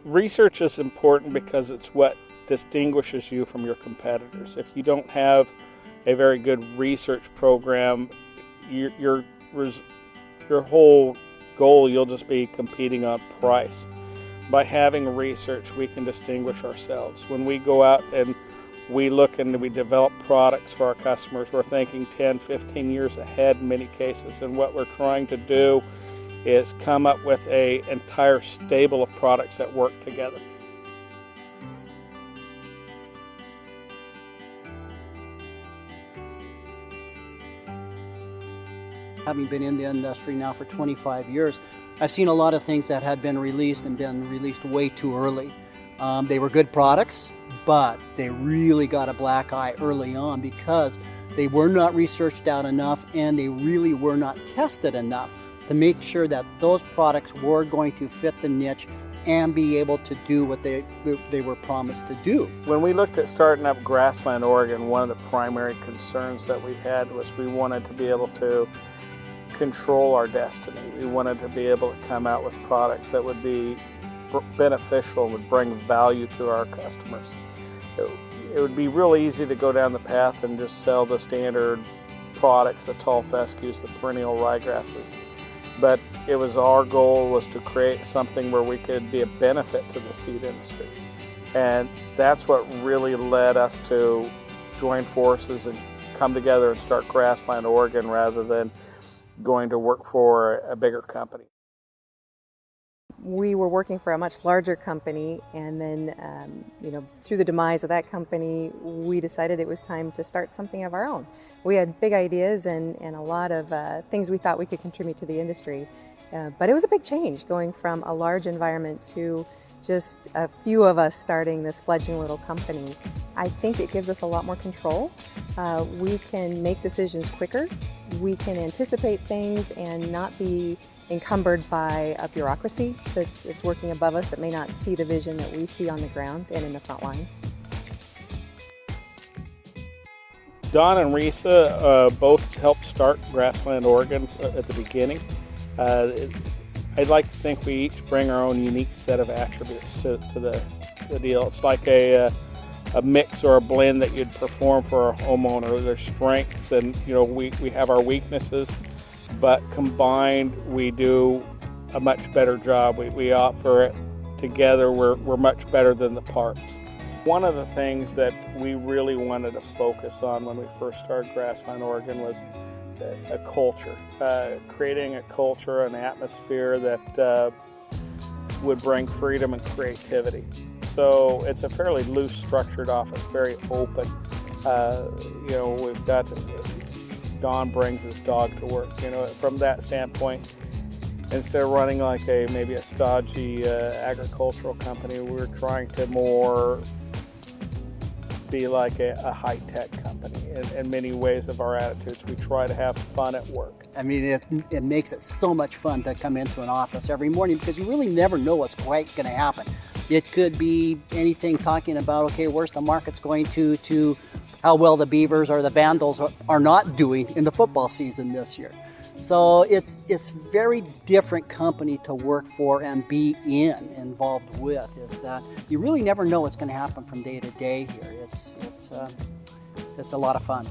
Research is important because it's what distinguishes you from your competitors. If you don't have a very good research program, your whole goal, you'll just be competing on price. By having research, we can distinguish ourselves. When we go out and we look and we develop products for our customers, we're thinking 10, 15 years ahead in many cases. And what we're trying to do is come up with an entire stable of products that work together. Having been in the industry now for 25 years, I've seen a lot of things that had been released and been released way too early. They were good products, but they really got a black eye early on because they were not researched out enough and they really were not tested enough to make sure that those products were going to fit the niche and be able to do what they were promised to do. When we looked at starting up Grassland Oregon, one of the primary concerns that we had was we wanted to be able to control our destiny. We wanted to be able to come out with products that would be beneficial and would bring value to our customers. It would be real easy to go down the path and just sell the standard products, the tall fescues, the perennial ryegrasses. But it was our goal was to create something where we could be a benefit to the seed industry. And that's what really led us to join forces and come together and start Grassland Oregon rather than going to work for a bigger company. We were working for a much larger company, and then through the demise of that company, we decided it was time to start something of our own. We had big ideas and a lot of things we thought we could contribute to the industry, but it was a big change going from a large environment to just a few of us starting this fledgling little company. I think it gives us a lot more control. We can make decisions quicker. We can anticipate things and not be encumbered by a bureaucracy that's working above us that may not see the vision that we see on the ground and in the front lines. Don and Risa both helped start Grassland Oregon at the beginning. I'd like to think we each bring our own unique set of attributes to the deal. It's like a mix or a blend that you'd perform for a homeowner. There's strengths and we have our weaknesses, but combined we do a much better job. We offer it together. We're much better than the parts. One of the things that we really wanted to focus on when we first started Grassland Oregon was a culture, creating a culture, an atmosphere that would bring freedom and creativity. So it's a fairly loose structured office, very open. We've got Don brings his dog to work. From that standpoint, instead of running like maybe a stodgy agricultural company, we're trying to more be like a high-tech company in many ways of our attitudes. We try to have fun at work. I mean, it makes it so much fun to come into an office every morning because you really never know what's quite going to happen. It could be anything talking about, okay, where's the market's going to how well the Beavers or the Vandals are not doing in the football season this year. So it's very different company to work for and be involved with. Is that you really never know what's going to happen from day to day here. It's a lot of fun.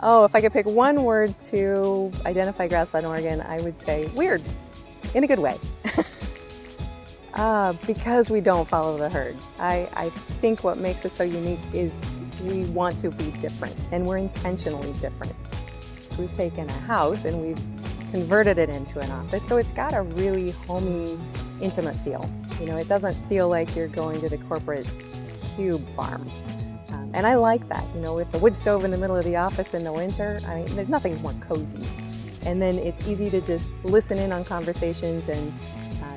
Oh, if I could pick one word to identify Grassland Oregon, I would say weird, in a good way. Because we don't follow the herd. I think what makes us so unique is we want to be different, and we're intentionally different. We've taken a house and we've converted it into an office, so it's got a really homey, intimate feel. It doesn't feel like you're going to the corporate cube farm. And I like that, with the wood stove in the middle of the office in the winter. I mean, there's nothing more cozy. And then it's easy to just listen in on conversations, and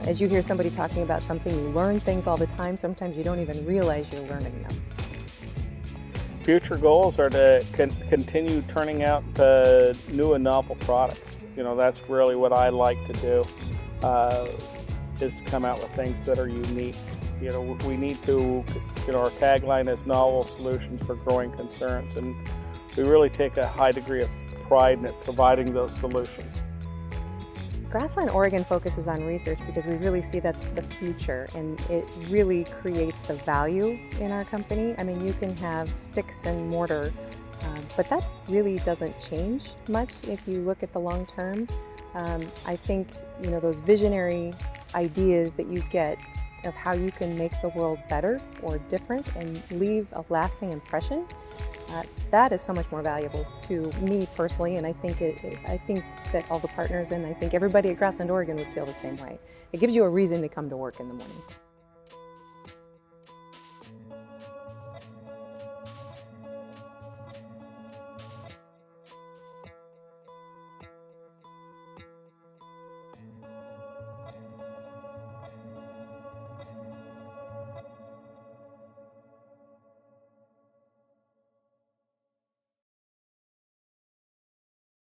as you hear somebody talking about something, you learn things all the time. Sometimes you don't even realize you're learning them. Future goals are to continue turning out new and novel products. That's really what I like to do, is to come out with things that are unique. We need to, our tagline is novel solutions for growing concerns, and we really take a high degree of pride in providing those solutions. Grassland Oregon focuses on research because we really see that's the future, and it really creates the value in our company. I mean, you can have sticks and mortar, but that really doesn't change much if you look at the long term. I think, you know, those visionary ideas that you get of how you can make the world better or different and leave a lasting impression, that is so much more valuable to me personally, and I think that all the partners and I think everybody at Grassland Oregon would feel the same way. It gives you a reason to come to work in the morning.